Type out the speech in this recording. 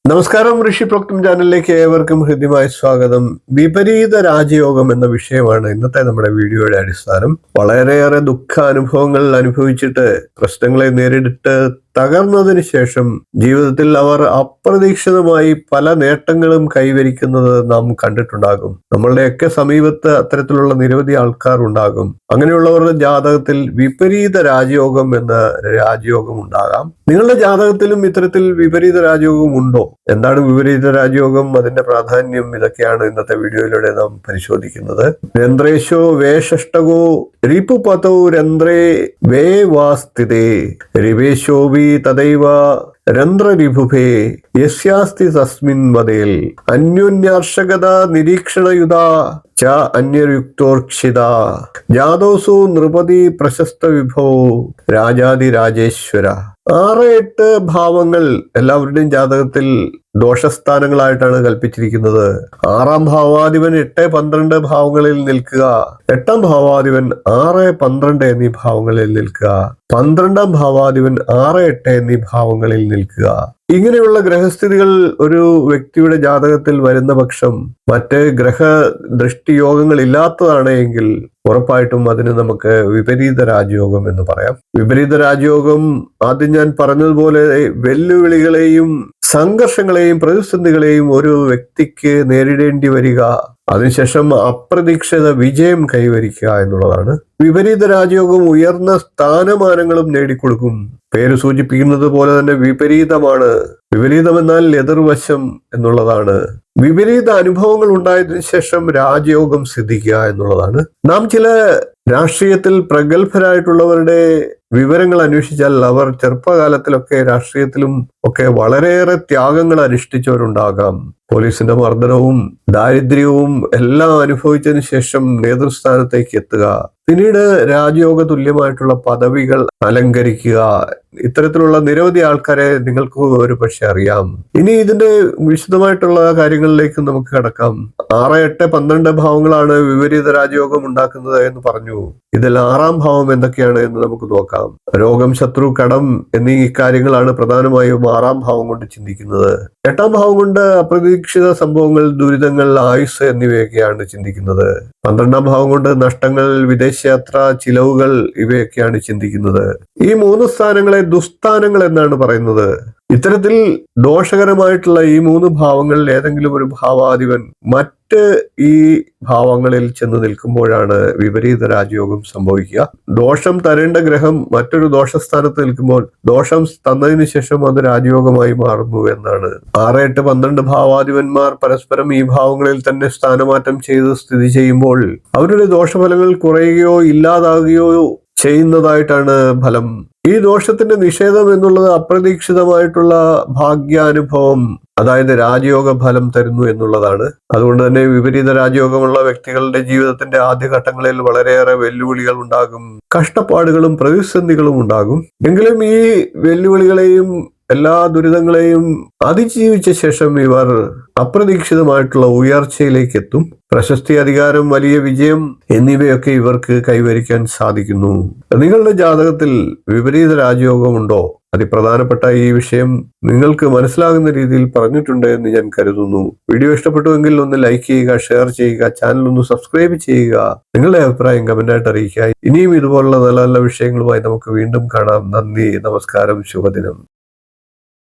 നമസ്കാരം, ഋഷി പ്രോക്തം ചാനലിലേക്ക് ഏവർക്കും ഹൃദ്യമായ സ്വാഗതം. വിപരീത രാജയോഗം എന്ന വിഷയമാണ് ഇന്നത്തെ നമ്മുടെ വീഡിയോയുടെ അടിസ്ഥാനം. വളരെയേറെ ദുഃഖാനുഭവങ്ങൾ അനുഭവിച്ചിട്ട് പ്രശ്നങ്ങളെ നേരിട്ട് തകർന്നതിന് ശേഷം ജീവിതത്തിൽ അവർ അപ്രതീക്ഷിതമായി പല നേട്ടങ്ങളും കൈവരിക്കുന്നത് നാം കണ്ടിട്ടുണ്ടാകും. നമ്മളുടെയൊക്കെ സമീപത്ത് അത്തരത്തിലുള്ള നിരവധി ആൾക്കാർ ഉണ്ടാകും. അങ്ങനെയുള്ളവരുടെ ജാതകത്തിൽ വിപരീത രാജയോഗം എന്ന രാജയോഗം ഉണ്ടാകാം. നിങ്ങളുടെ ജാതകത്തിലും ഇത്തരത്തിൽ വിപരീത രാജയോഗം ഉണ്ടോ? എന്താണ് വിപരീത രാജയോഗം, അതിന്റെ പ്രാധാന്യം, ഇതൊക്കെയാണ് ഇന്നത്തെ വീഡിയോയിലൂടെ നാം പരിശോധിക്കുന്നത്. രന്ത്രേശോ വേഷഷ്ടകോ റിപുപതോ രന്ത്രേ വേ വാസ്ഥിതേ റിവേശോവി തദൈവ രന്ത്രരിഭുഭേ യസ്യാസ്തി തസ്മിൻ വദേൽ അന്യോന്യാർഷകത നിരീക്ഷണയുത ച അന്യയുക്തോർക്ഷിത ജാതോസു നൃപതി പ്രശസ്ത വിഭോ രാജാതി രാജേശ്വര. 6-8 ഭാവങ്ങൾ എല്ലാവരുടെയും ജാതകത്തിൽ ദോഷസ്ഥാനങ്ങളായിട്ടാണ് കൽപ്പിച്ചിരിക്കുന്നത്. 6-ാം ഭാവാധിപൻ 8-12 ഭാവങ്ങളിൽ നിൽക്കുക, 8-ാം ഭാവാധിപൻ 6-12 എന്നീ ഭാവങ്ങളിൽ നിൽക്കുക, 12-ാം ഭാവാധിപൻ 6-8 എന്നീ ഭാവങ്ങളിൽ നിൽക്കുക. ഇങ്ങനെയുള്ള ഗ്രഹസ്ഥിതികൾ ഒരു വ്യക്തിയുടെ ജാതകത്തിൽ വരുന്ന പക്ഷം മറ്റ് ഗ്രഹ ദൃഷ്ടിയോഗങ്ങൾ ഇല്ലാത്തതാണ് എങ്കിൽ ഉറപ്പായിട്ടും അതിന് നമുക്ക് വിപരീത രാജയോഗം എന്ന് പറയാം. വിപരീത രാജയോഗം ആദ്യം ഞാൻ പറഞ്ഞതുപോലെ വെല്ലുവിളികളെയും സംഘർഷങ്ങളെയും പ്രതിസന്ധികളെയും ഒരു വ്യക്തിക്ക് നേരിടേണ്ടി വരിക, അതിനുശേഷം അപ്രതീക്ഷിത വിജയം കൈവരിക്കുക എന്നുള്ളതാണ്. വിപരീത രാജയോഗം ഉയർന്ന സ്ഥാനമാനങ്ങളും നേടിക്കൊടുക്കും. പേര് സൂചിപ്പിക്കുന്നത് പോലെ തന്നെ വിപരീതമാണ്. വിപരീതം എന്നാൽ എതിർവശം എന്നുള്ളതാണ്. വിപരീത അനുഭവങ്ങൾ ഉണ്ടായതിനു ശേഷം രാജയോഗം സിദ്ധിക്കുക എന്നുള്ളതാണ്. നാം ചില രാഷ്ട്രീയത്തിൽ പ്രഗത്ഭരായിട്ടുള്ളവരുടെ വിവരങ്ങൾ അന്വേഷിച്ചാൽ അവർ ചെറുപ്പകാലത്തിലൊക്കെ രാഷ്ട്രീയത്തിലും ഒക്കെ വളരെയേറെ ത്യാഗങ്ങൾ അനുഷ്ഠിച്ചവരുണ്ടാകാം. പോലീസിന്റെ മർദ്ദനവും ദാരിദ്ര്യവും എല്ലാം അനുഭവിച്ചതിന് ശേഷം നേതൃസ്ഥാനത്തേക്ക് എത്തുക, പിന്നീട് രാജയോഗ തുല്യമായിട്ടുള്ള പദവികൾ അലങ്കരിക്കുക. ഇത്തരത്തിലുള്ള നിരവധി ആൾക്കാരെ നിങ്ങൾക്ക് ഒരു പക്ഷെ അറിയാം. ഇനി ഇതിന്റെ വിശദമായിട്ടുള്ള കാര്യങ്ങളിലേക്ക് നമുക്ക് കടക്കാം. 6-8-12 ഭാവങ്ങളാണ് വിപരീത രാജയോഗം ഉണ്ടാക്കുന്നത് എന്ന് പറഞ്ഞു. ഇതിൽ 6-ാം ഭാവം എന്തൊക്കെയാണ് എന്ന് നമുക്ക് നോക്കാം. രോഗം, ശത്രു, കടം എന്നീ കാര്യങ്ങളാണ് പ്രധാനമായും 6-ാം ഭാവം കൊണ്ട് ചിന്തിക്കുന്നത്. 8-ാം ഭാവം കൊണ്ട് അപ്രതീക്ഷിത സംഭവങ്ങൾ, ദുരിതങ്ങൾ, ആയുസ് എന്നിവയൊക്കെയാണ് ചിന്തിക്കുന്നത്. 12-ാം ഭാവം കൊണ്ട് നഷ്ടങ്ങൾ, വിദേശയാത്ര, ചിലവുകൾ ഇവയൊക്കെയാണ് ചിന്തിക്കുന്നത്. ഈ 3 സ്ഥാനങ്ങളെ ദുസ്ഥാനങ്ങൾ എന്നാണ് പറയുന്നത്. ഇത്തരത്തിൽ ദോഷകരമായിട്ടുള്ള ഈ 3 ഭാവങ്ങളിൽ ഏതെങ്കിലും ഒരു ഭാവാധിപൻ മറ്റ് ഈ ഭാവങ്ങളിൽ ചെന്ന് നിൽക്കുമ്പോഴാണ് വിപരീത രാജയോഗം സംഭവിക്കുക. ദോഷം തരേണ്ട ഗ്രഹം മറ്റൊരു ദോഷസ്ഥാനത്ത് നിൽക്കുമ്പോൾ ദോഷം തന്നതിന് ശേഷം അത് രാജയോഗമായി മാറുന്നു എന്നാണ്. 6-8-12 ഭാവാധിപന്മാർ പരസ്പരം ഈ ഭാവങ്ങളിൽ തന്നെ സ്ഥാനമാറ്റം ചെയ്ത് സ്ഥിതി ചെയ്യുമ്പോൾ അവരുടെ ദോഷഫലങ്ങൾ കുറയുകയോ ഇല്ലാതാകുകയോ ചെയ്യുന്നതായിട്ടാണ് ഫലം. ഈ ദോഷത്തിന്റെ നിഷേധം എന്നുള്ളത് അപ്രതീക്ഷിതമായിട്ടുള്ള ഭാഗ്യാനുഭവം, അതായത് രാജയോഗ ഫലം തരുന്നു എന്നുള്ളതാണ്. അതുകൊണ്ട് തന്നെ വിപരീത രാജയോഗമുള്ള വ്യക്തികളുടെ ജീവിതത്തിന്റെ ആദ്യഘട്ടങ്ങളിൽ വളരെയേറെ വെല്ലുവിളികൾ ഉണ്ടാകും, കഷ്ടപ്പാടുകളും പ്രതിസന്ധികളും ഉണ്ടാകും. എങ്കിലും ഈ വെല്ലുവിളികളെയും എല്ലാ ദുരിതങ്ങളെയും അതിജീവിച്ച ശേഷം ഇവർ അപ്രതീക്ഷിതമായിട്ടുള്ള ഉയർച്ചയിലേക്ക് എത്തും. പ്രശസ്തി, അധികാരം, വലിയ വിജയം എന്നിവയൊക്കെ ഇവർക്ക് കൈവരിക്കാൻ സാധിക്കുന്നു. നിങ്ങളുടെ ജാതകത്തിൽ വിപരീത രാജയോഗമുണ്ടോ? അതിപ്രധാനപ്പെട്ട ഈ വിഷയം നിങ്ങൾക്ക് മനസ്സിലാകുന്ന രീതിയിൽ പറഞ്ഞിട്ടുണ്ട് എന്ന് ഞാൻ കരുതുന്നു. വീഡിയോ ഇഷ്ടപ്പെട്ടുവെങ്കിൽ ഒന്ന് ലൈക്ക് ചെയ്യുക, ഷെയർ ചെയ്യുക, ചാനൽ ഒന്ന് സബ്സ്ക്രൈബ് ചെയ്യുക, നിങ്ങളുടെ അഭിപ്രായം കമന്റായിട്ട് അറിയിക്കുക. ഇനിയും ഇതുപോലുള്ള നല്ല നല്ല വിഷയങ്ങളുമായി നമുക്ക് വീണ്ടും കാണാം. നന്ദി, നമസ്കാരം, ശുഭദിനം.